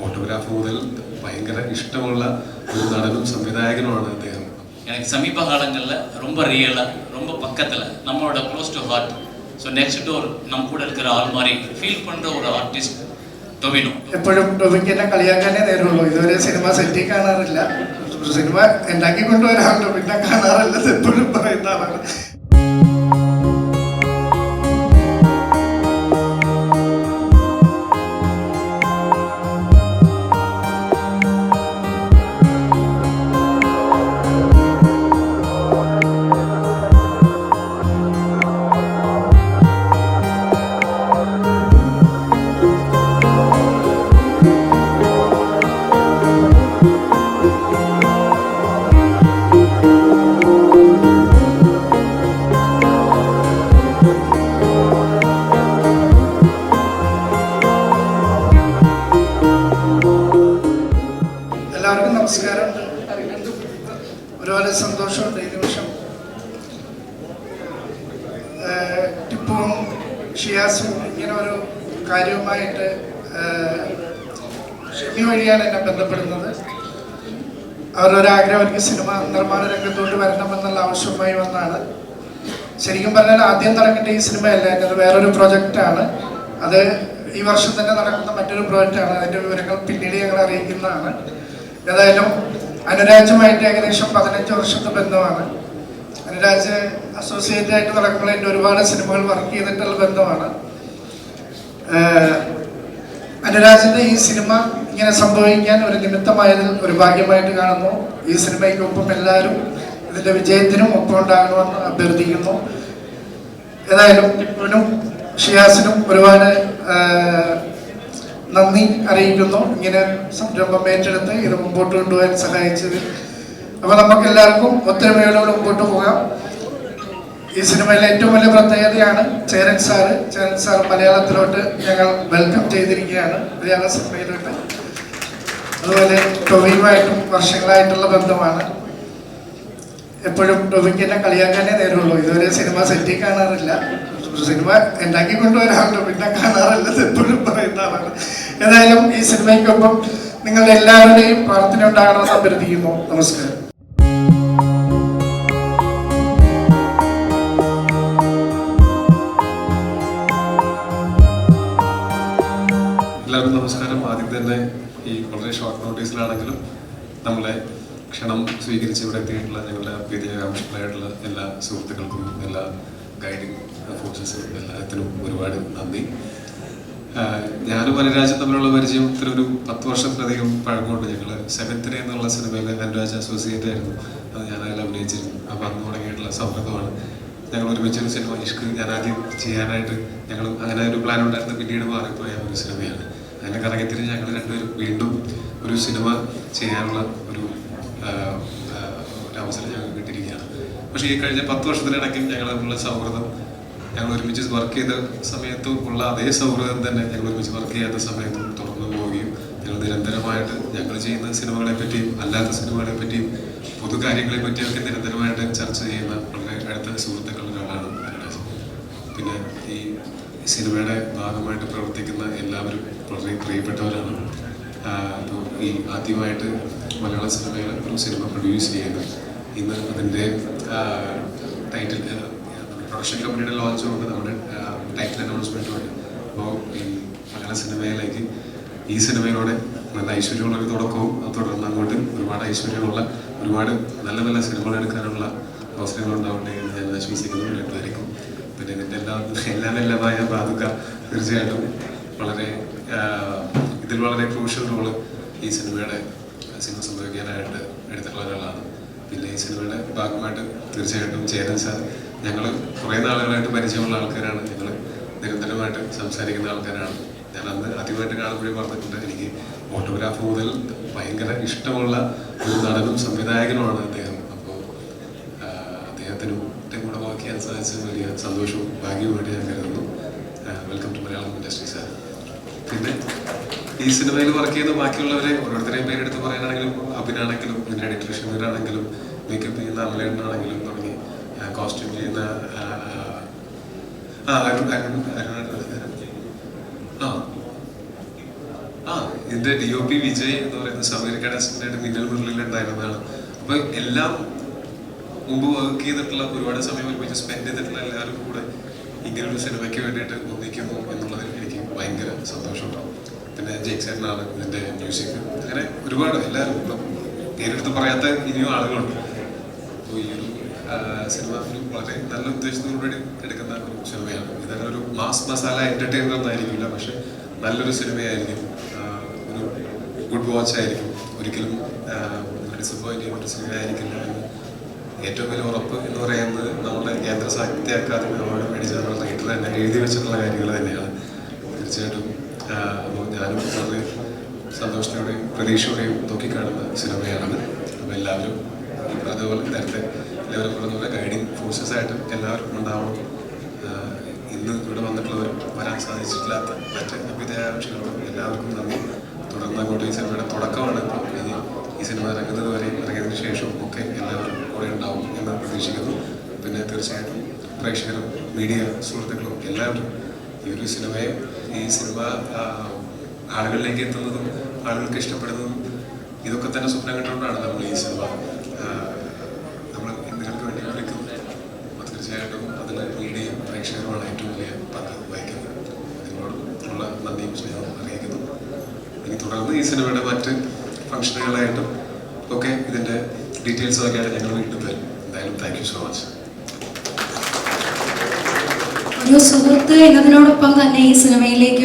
Photograph മുതൽ ഭയങ്കര ഇഷ്ടമുള്ള ഒരു നടനും സംവിധായകനുമാണ് അദ്ദേഹം. எனக்கு சமீப காலங்களில் ரொம்ப ரியலாக ரொம்ப பக்கத்தில் நம்மளோட close to heart. So next door நம்ம கூட இருக்கிற ஆள் மாதிரி ஃபீல் பண்ணுற ஒரு ஆர்டிஸ்ட் ടൊവിനോ. എപ്പോഴും ടൊവിക്ക് എന്നെ കളിയാക്കാനേ നേരുള്ളൂ. ഇതുവരെ സിനിമ സെറ്റിൽ കാണാറില്ല. സിനിമ ഉണ്ടാക്കി കൊണ്ടുവരാറുണ്ട്, പിന്നെ കാണാറില്ല. എപ്പോഴും പറയുന്ന ആളാണ്. എല്ലാവർക്കും നമസ്കാരമുണ്ട്. ഒരുപാട് സന്തോഷമുണ്ട് ഈ നിമിഷം. ടിപ്പുവും ഷിയാസും ഇങ്ങനെ ഒരു കാര്യവുമായിട്ട് ഷെമി വഴിയാണ് എന്നെ ബന്ധപ്പെടുന്നത്. അവരൊരാഗ്രഹം എനിക്ക് സിനിമ നിർമ്മാണ രംഗത്തോട്ട് വരണമെന്നുള്ള ആവശ്യമായി വന്നാണ്. ശരിക്കും പറഞ്ഞാൽ ആദ്യം നടക്കേണ്ട ഈ സിനിമയല്ല, എൻ്റെ വേറൊരു പ്രൊജക്റ്റാണ്. അത് ഈ വർഷം തന്നെ നടക്കുന്ന മറ്റൊരു പ്രോജക്റ്റാണ്. അതിൻ്റെ വിവരങ്ങൾ പിന്നീട് ഞങ്ങൾ അറിയിക്കുന്നതാണ്. ഏതായാലും അനുരാജുമായിട്ട് ഏകദേശം 15 വർഷത്തെ ബന്ധമാണ്. അനുരാജ് അസോസിയേറ്റ് ആയിട്ട് നടക്കുമ്പോൾ എൻ്റെ ഒരുപാട് സിനിമകൾ വർക്ക് ചെയ്തിട്ടുള്ള ബന്ധമാണ്. അനുരാജിൻ്റെ ഈ സിനിമ ഇങ്ങനെ സംഭവിക്കാൻ ഒരു നിമിത്തമായതിൽ ഒരു ഭാഗ്യമായിട്ട് കാണുന്നു. ഈ സിനിമയ്ക്കൊപ്പം എല്ലാവരും ഇതിൻ്റെ വിജയത്തിനും ഒപ്പം ഉണ്ടാകണമെന്ന് അഭ്യർത്ഥിക്കുന്നു. ഏതായാലും ടിപ്പുവിനും ഷിയാസിനും ഒരുപാട് നന്ദി അറിയിക്കുന്നു, ഇങ്ങനെ സംരംഭം ഏറ്റെടുത്ത് ഇത് മുമ്പോട്ട് കൊണ്ടുപോകാൻ സഹായിച്ചത്. അപ്പോൾ നമുക്ക് എല്ലാവർക്കും ഒത്തൊരുമയോടെ മുമ്പോട്ട് പോകാം. ഈ സിനിമയിലെ ഏറ്റവും വലിയ പ്രത്യേകതയാണ് ചേരൻ സാർ മലയാളത്തിലോട്ട് ഞങ്ങൾ വെൽക്കം ചെയ്തിരിക്കുകയാണ് മലയാള സിനിമയിലോട്ട്. അതുപോലെ ടൊവിയുമായിട്ടും വർഷങ്ങളായിട്ടുള്ള ബന്ധമാണ്. എപ്പോഴും ടൊവിക്ക് എന്നെ കളിയാക്കാനേ നേരുള്ളൂ. ഇതുവരെ സിനിമ സെറ്റിൽ കാണാറില്ല. സിനിമ ഉണ്ടാക്കി കൊണ്ടുവരാറുണ്ട്, പിന്നെ കാണാറില്ല. എപ്പോഴും പറയുന്ന ആളാണ്. ഏതായാലും ഈ സിനിമയ്ക്കൊപ്പം നിങ്ങളുടെ എല്ലാവരുടെയും പ്രാർത്ഥന ഉണ്ടാകണമെന്ന് അഭ്യർത്ഥിക്കുന്നു. നമസ്കാരം. എല്ലാവർക്കും നമസ്കാരം. ആദ്യം തന്നെ ഈ വളരെ ഷോർട്ട് നോട്ടീസിലാണെങ്കിലും നമ്മളെ ക്ഷണം സ്വീകരിച്ച് ഇവിടെ എത്തിയിട്ടുള്ള ഞങ്ങളുടെ വിദ്യാകാംക്ഷകളായിട്ടുള്ള എല്ലാ സുഹൃത്തുക്കൾക്കും എല്ലാ ഗൈഡിങ് ഫോഴ്സസും എല്ലാത്തിനും ഒരുപാട് നന്ദി. ഞാനും അനുരാജും തമ്മിലുള്ള പരിചയം ഇത്രയൊരു 10 വർഷത്തിലധികം പഴക്കമുണ്ട്. ഞങ്ങൾ 7th ഡേ എന്നുള്ള സിനിമയിൽ അനുരാജ് അസോസിയേറ്റ് ആയിരുന്നു. അത് ഞാനതിൽ അഭിനയിച്ചിരുന്നു. അപ്പോൾ അന്ന് തുടങ്ങിയിട്ടുള്ള സൗഹൃദമാണ്. ഞങ്ങൾ ഒരുമിച്ചൊരു സിനിമ ഇഷ്ക് ഞാൻ ആദ്യം ചെയ്യാനായിട്ട് ഞങ്ങൾ അങ്ങനെ ഒരു പ്ലാൻ ഉണ്ടായിരുന്നു. പിന്നീട് മാറിപ്പോയ ഒരു സിനിമയാണ്. അങ്ങനെ കറങ്ങിത്തിരിഞ്ഞ് ഞങ്ങൾ രണ്ടുപേരും വീണ്ടും ഒരു സിനിമ ചെയ്യാനുള്ള ഒരു അവസരം ഞങ്ങൾക്ക് കിട്ടിയിരിക്കുകയാണ്. പക്ഷേ ഈ കഴിഞ്ഞ 10 വർഷത്തിനിടയ്ക്കും ഞങ്ങൾ തമ്മിലുള്ള സൗഹൃദം, ഞങ്ങൾ ഒരുമിച്ച് വർക്ക് ചെയ്ത സമയത്തും ഉള്ള അതേ സൗഹൃദം തന്നെ ഞങ്ങൾ ഒരുമിച്ച് വർക്ക് ചെയ്യാത്ത സമയത്തും തുടർന്നു പോവുകയും ഞങ്ങൾ നിരന്തരമായിട്ട് ഞങ്ങൾ ചെയ്യുന്ന സിനിമകളെ പറ്റിയും അല്ലാത്ത സിനിമകളെ പറ്റിയും പൊതു കാര്യങ്ങളെ പറ്റിയൊക്കെ നിരന്തരമായിട്ട് ചർച്ച ചെയ്യുന്ന വളരെ അടുത്ത സുഹൃത്തുക്കളുടെ ഒരാളാണ് അനുരാജ്. പിന്നെ ഈ സിനിമയുടെ ഭാഗമായിട്ട് പ്രവർത്തിക്കുന്ന എല്ലാവരും വളരെ പ്രിയപ്പെട്ടവരാണ്. ഇപ്പോൾ ഈ ആദ്യമായിട്ട് മലയാള സിനിമയിൽ ഒരു സിനിമ പ്രൊഡ്യൂസ് ചെയ്യുന്നത് ഇന്ന് അതിൻ്റെ ടൈറ്റിൽ പ്രൊഡക്ഷൻ കമ്പനിയുടെ ലോഞ്ച് കൊണ്ട് നമ്മുടെ ടൈറ്റിൽ അനൗൺസ്മെൻറ്റും ഉണ്ട്. അപ്പോൾ ഈ മലയാള സിനിമയിലേക്ക് ഈ സിനിമയിലൂടെ നല്ല ഐശ്വര്യമുള്ളൊരു തുടക്കവും തുടർന്ന് അങ്ങോട്ട് ഒരുപാട് ഐശ്വര്യമുള്ള ഒരുപാട് നല്ല നല്ല സിനിമകൾ എടുക്കാനുള്ള അവസരങ്ങൾ ഉണ്ടാവട്ടെ എന്ന് ഞാൻ ആശംസിക്കുന്നു. രണ്ടുപേർക്കും പിന്നെ ഇതിൻ്റെ എല്ലാമായ ബാധുക തീർച്ചയായിട്ടും വളരെ ഇതിൽ വളരെ ക്രൂഷ്യൽ റോള് ഈ സിനിമ സംഭവിക്കാനായിട്ട് എടുത്തിട്ടുള്ള ഒരാളാണ്. പിന്നെ ഈ സിനിമയുടെ ഭാഗമായിട്ട് തീർച്ചയായിട്ടും ചേരൻ സാർ, ഞങ്ങൾ കുറേ നാളുകളായിട്ട് പരിചയമുള്ള ആൾക്കാരാണ്. ഞങ്ങൾ നിരന്തരമായിട്ട് സംസാരിക്കുന്ന ആൾക്കാരാണ്. ഞാൻ അന്ന് ആദ്യമായിട്ട് കാണുമ്പോഴേ പറഞ്ഞിട്ടുണ്ട്, എനിക്ക് ഫോട്ടോഗ്രാഫ് മുതൽ ഭയങ്കര ഇഷ്ടമുള്ള ഒരു നടനും സംവിധായകനുമാണ് അദ്ദേഹം. അപ്പോൾ അദ്ദേഹത്തിനും കൂടെ വർക്ക് ചെയ്യാൻ സാധിച്ചത് വലിയ സന്തോഷവും ഭാഗ്യവുമായിട്ട് ഞാൻ കരുതുന്നു. Welcome to Malayalam industry sir. പിന്നെ ഈ സിനിമയിൽ വർക്ക് ചെയ്യുന്ന ബാക്കിയുള്ളവരെ ഓരോരുത്തരെയും പേരെടുത്ത് പറയാനാണെങ്കിലും അഭിനാണെങ്കിലും ഇതിൻ്റെ എഡിറ്റർ ഷമീറാണെങ്കിലും മേക്കപ്പ് ചെയ്യുന്ന അമലേണ്ണാണെങ്കിലും തുടങ്ങി കോസ്റ്റ്യൂം ചെയ്യുന്ന ഇതിന്റെ DOP വിജയ് എന്ന് പറയുന്ന സമീർ കടസിന്റെ മിന്നൽ മുരളിയിലുണ്ടായിരുന്നതാണ്. അപ്പൊ എല്ലാം മുമ്പ് വർക്ക് ചെയ്തിട്ടുള്ള ഒരുപാട് സമയം ഒരുമിച്ച് സ്പെൻഡ് ചെയ്തിട്ടുള്ള എല്ലാവരും കൂടെ ഇങ്ങനൊരു സിനിമയ്ക്ക് വേണ്ടിയിട്ട് ഒന്നിക്കുന്നു എന്നുള്ളതിൽ എനിക്ക് ഭയങ്കര സന്തോഷമുണ്ടാവും. പിന്നെ ജെയ്ക്സേട്ടനാണ് ഇതിന്റെ മ്യൂസിക്, അങ്ങനെ ഒരുപാട് എല്ലാവരും പേരെടുത്ത് പറയാത്ത ഇനിയും ആളുകളുണ്ട്. അപ്പോൾ ഈ ഒരു സിനിമ ഒരു വളരെ നല്ല ഉദ്ദേശത്തോടുകൂടി എടുക്കുന്ന ഒരു സിനിമയാണ്. ഇതൊക്കെ ഒരു മാസ് മസാല എന്റർടൈനർ ഒന്നായിരിക്കില്ല, പക്ഷെ നല്ലൊരു സിനിമയായിരിക്കും, ഒരു ഗുഡ് വാച്ച് ആയിരിക്കും, ഒരിക്കലും ഡിസപ്പോയിന്റ് ചെയ്യുന്ന ഒരു സിനിമ ആയിരിക്കില്ല എന്ന് ഏറ്റവും വലിയ ഉറപ്പ് എന്ന് പറയുന്നത് നമ്മുടെ കേന്ദ്ര സാഹിത്യ അക്കാദമി അവാർഡ് മേടിച്ച നമ്മുടെ റൈറ്റർ തന്നെ എഴുതി വെച്ചിട്ടുള്ള കാര്യങ്ങൾ തന്നെയാണ്. തീർച്ചയായിട്ടും ഞാനും വളരെ സന്തോഷത്തോടെയും പ്രതീക്ഷയോടെയും നോക്കിക്കാണുന്ന സിനിമയാണത്. അപ്പോൾ എല്ലാവരും ഈ പറഞ്ഞതുപോലെ നേരത്തെ എല്ലാവരും പറഞ്ഞതുപോലെ ഗൈഡിങ് ഫോഴ്സസ് ആയിട്ട് എല്ലാവരും ഉണ്ടാവണം. ഇന്ന് ഇവിടെ വന്നിട്ടുള്ളവർ വരാൻ സാധിച്ചിട്ടില്ലാത്ത മറ്റ് അഭ്യുദയാകാംക്ഷികളും എല്ലാവർക്കും നന്ദി. തുടർന്ന് അങ്ങോട്ട് ഈ സിനിമയുടെ തുടക്കമാണ്. ഇപ്പോൾ ഇനി ഈ സിനിമ ഇറങ്ങുന്നത് വരെ ഇറങ്ങിയതിനു ശേഷവും ഒക്കെ എല്ലാവരും കൂടെ ഉണ്ടാവും എന്ന് പ്രതീക്ഷിക്കുന്നു. പിന്നെ തീർച്ചയായിട്ടും പ്രേക്ഷകരും മീഡിയ സുഹൃത്തുക്കളും എല്ലാവരും ഈ ഒരു സിനിമയെ ഈ സിനിമ ആളുകളിലേക്ക് എത്തുന്നതും ആളുകൾക്ക് ഇഷ്ടപ്പെടുന്നതും ഇതൊക്കെ തന്നെ സ്വപ്നം കണ്ടുകൊണ്ടാണ് നമ്മൾ ഈ സിനിമ നമ്മൾ നിങ്ങൾക്ക് വേണ്ടി വിളിക്കുന്നത്. അപ്പോൾ തീർച്ചയായിട്ടും അതിൽ മീഡിയയും പ്രേക്ഷകരുമാണ് ഏറ്റവും വലിയ പങ്ക് വഹിക്കുന്നത്. നിങ്ങളോടുള്ള നന്ദിയും സ്നേഹവും അറിയിക്കുന്നു. ഇനി തുടർന്ന് ഈ സിനിമയുടെ മറ്റ് ഫംഗ്ഷനുകളായിട്ടും ഒക്കെ ഇതിൻ്റെ ഡീറ്റെയിൽസ് ഒക്കെയാണ് ഞങ്ങൾ വീട്ടിൽ തരും. എന്തായാലും താങ്ക് യു സോ മച്ച്. ഒരു സുഹൃത്ത് എന്നതിനോടൊപ്പം തന്നെ ഈ സിനിമയിലേക്ക്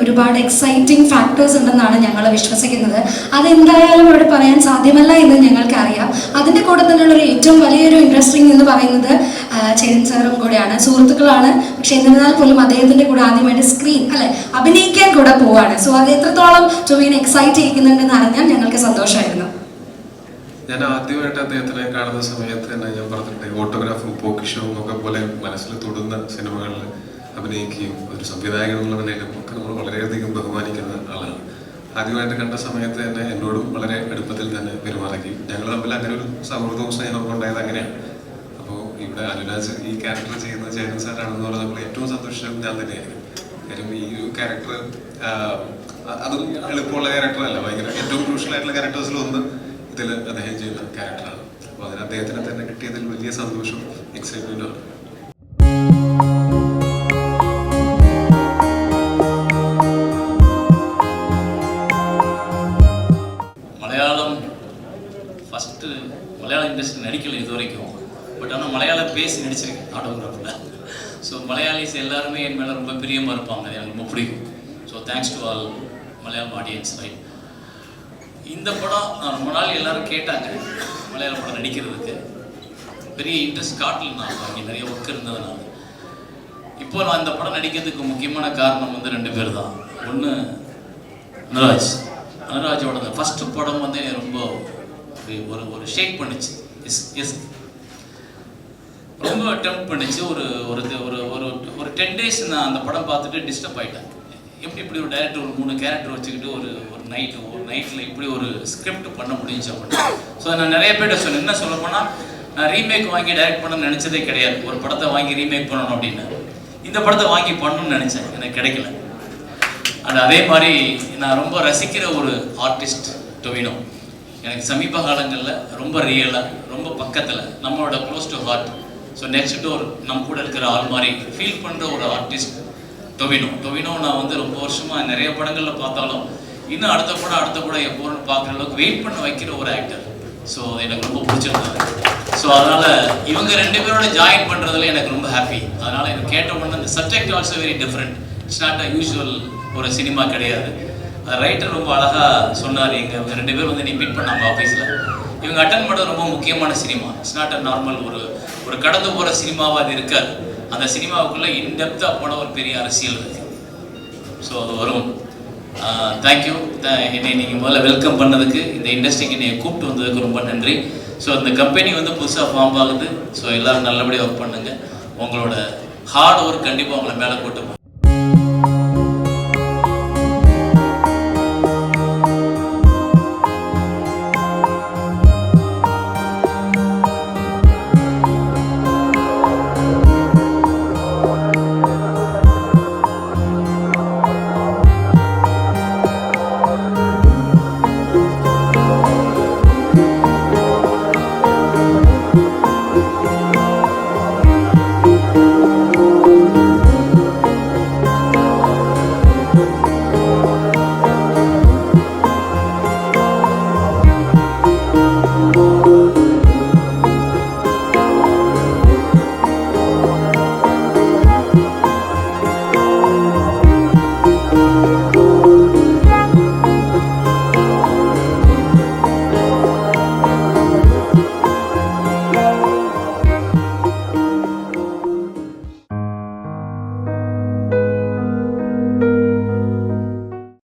ഒരുപാട് എക്സൈറ്റിംഗ് ഫാക്ടേഴ്സ് ഉണ്ടെന്നാണ് ഞങ്ങൾ വിശ്വസിക്കുന്നത്. അതെന്തായാലും അവിടെ പറയാൻ സാധ്യമല്ല എന്ന് ഞങ്ങൾക്കറിയാം. അതിൻ്റെ കൂടെ തന്നെയുള്ള ഏറ്റവും വലിയൊരു ഇൻട്രസ്റ്റിംഗ് എന്ന് പറയുന്നത് ചേരൻ സാറും കൂടെയാണ്, സുഹൃത്തുക്കളാണ്. പക്ഷെ എന്നിരുന്നാൽ പോലും അദ്ദേഹത്തിൻ്റെ കൂടെ ആദ്യമായിട്ട് അഭിനയിക്കാൻ കൂടെ പോവാണ്. സോ അത് എത്രത്തോളം ടോവിനെ എക്സൈറ്റ് ചെയ്യിക്കുന്നുണ്ടെന്ന് അറിഞ്ഞാൽ ഞങ്ങൾക്ക് സന്തോഷമായിരുന്നു. ഞാൻ ആദ്യമായിട്ട് അദ്ദേഹത്തിനെ കാണുന്ന സമയത്ത് തന്നെ ഞാൻ പറഞ്ഞിട്ടുണ്ട്, ഓട്ടോഗ്രാഫും പോക്കിഷവും ഒക്കെ പോലെ മനസ്സിൽ തൊടുന്ന സിനിമകളിൽ അഭിനയിക്കുകയും ഒരു സംവിധായകൻ എന്നുള്ള നിലയിലും ഒക്കെ നമ്മൾ വളരെയധികം ബഹുമാനിക്കുന്ന ആളാണ്. ആദ്യമായിട്ട് കണ്ട സമയത്ത് തന്നെ എന്നോടും വളരെ അടുപ്പത്തിൽ തന്നെ പെരുമാറുകയും ഞങ്ങൾ തമ്മിൽ അങ്ങനെ ഒരു സൗഹൃദവും സ്നേഹവും ഉണ്ടായത് അങ്ങനെയാണ്. അപ്പോൾ ഇവിടെ അനുരാജ് ഈ ക്യാരക്ടർ ചെയ്യുന്ന ചേരൻ സാറാണെന്ന് പറഞ്ഞപ്പോൾ ഏറ്റവും സന്തോഷം ഞാൻ തന്നെയായിരുന്നു. കാര്യം ഈ ഒരു ക്യാരക്ടർ അതും എളുപ്പമുള്ള ക്യാരക്ടറല്ല, ഭയങ്കര ഏറ്റവും ക്രൂഷ്യൽ ആയിട്ടുള്ള ക്യാരക്ടേഴ്സിലൊന്ന് ഇതിൽ അദ്ദേഹം ചെയ്യുന്ന ക്യാരക്ടറാണ്. അപ്പോൾ അതിന് അദ്ദേഹത്തിന് തന്നെ കിട്ടിയതിൽ വലിയ സന്തോഷവും എക്സൈറ്റ്മെന്റുമാണ്. மலையாள இண்டஸ்ட்ரி நடிக்கல இது வரைக்கும். பட் ஆனால் மலையாளம் பேசி நடிச்சிருக்கேன் ஆட்டோகிராஃபில். ஸோ மலையாளிஸ் எல்லாருமே என் மேலே ரொம்ப பிரியமாக இருப்பாங்க, எனக்கு ரொம்ப பிடிக்கும். So thanks to all Malayalam audience. Right, இந்த படம் ரொம்ப நாள் எல்லாரும் கேட்டாங்க மலையாள படம் நடிக்கிறதுக்கு. பெரிய இன்ட்ரெஸ்ட் காட்டல, நான் அங்கே நிறைய ஒர்க் இருந்ததுனால. இப்போ நான் இந்த படம் நடிக்கிறதுக்கு முக்கியமான காரணம் வந்து 2 பேர் தான். ஒன்று அனுராஜோட அந்த ஃபஸ்ட்டு படம் வந்து ரொம்ப ஒரு ஷேக் பண்ணிச்சு, ரொம்ப டெம்ப் பண்ணிச்சு. ஒரு 10 days நான் அந்த படம் பார்த்துட்டு டிஸ்டர்ப் ஆகிட்டேன். இப்படி ஒரு டைரக்டர் ஒரு 3 கேரக்டர் வச்சுக்கிட்டு ஒரு நைட்டில் இப்படி ஒரு ஸ்கிரிப்ட் பண்ண முடிஞ்சு அப்படின்னு. ஸோ நான் நிறைய பேர்ட்ட சொன்னேன், என்ன சொல்ல போனால் நான் ரீமேக் வாங்கி டைரக்ட் பண்ணணும்னு நினச்சதே கிடையாது. ஒரு படத்தை வாங்கி ரீமேக் பண்ணணும் அப்படின்னு. இந்த படத்தை வாங்கி பண்ணணும்னு நினச்சேன், எனக்கு கிடைக்கல. அதே மாதிரி நான் ரொம்ப ரசிக்கிற ஒரு ஆர்டிஸ்ட் டொவினோ. எனக்கு சமீப காலங்களில் ரொம்ப ரியலாக, ரொம்ப பக்கத்தில், நம்மளோட close to heart, so next door நம்ம கூட இருக்கிற ஆள் மாதிரி ஃபீல் பண்ணுற ஒரு ஆர்டிஸ்ட் டொவினோ. நான் வந்து ரொம்ப வருஷமாக நிறைய படங்களில் பார்த்தாலும் இன்னும் அடுத்த படம் எப்போன்னு பார்க்குற அளவுக்கு வெயிட் பண்ண வைக்கிற ஒரு ஆக்டர். ஸோ எனக்கு ரொம்ப பிடிச்சிருந்தது. ஸோ அதனால் இவங்க 2 பேரோட ஜாயின் பண்ணுறதுல எனக்கு ரொம்ப ஹாப்பி. அதனால் எனக்கு கேட்ட உடனே அந்த subject also very different. It's not a usual ஒரு சினிமா கிடையாது. ரைட்டர் ரொம்ப அழகாக சொன்னார், எங்கள் 2 பேர் வந்து நீ மீட் பண்ணாங்க ஆஃபீஸில். இவங்க அட்டன் பண்ணுறது ரொம்ப முக்கியமான cinema. It's not a normal ஒரு கடந்து போகிற சினிமாவாக அது இருக்காது. அந்த சினிமாவுக்குள்ளே இன்டெப்த்தாக போன ஒரு பெரிய அரசியல் இருக்குது. ஸோ அது வரும். தேங்க்யூ. என்னை நீங்கள் முதல்ல வெல்கம் பண்ணதுக்கு, இந்த இண்டஸ்ட்ரிக்கு என்னை கூப்பிட்டு வந்ததுக்கு ரொம்ப நன்றி. ஸோ அந்த கம்பெனி வந்து புதுசாக ஃபார்ம் ஆகுது. ஸோ எல்லோரும் நல்லபடியாக ஒர்க் பண்ணுங்கள். உங்களோட ஹார்ட் ஒர்க் கண்டிப்பாக உங்களை மேலே போட்டு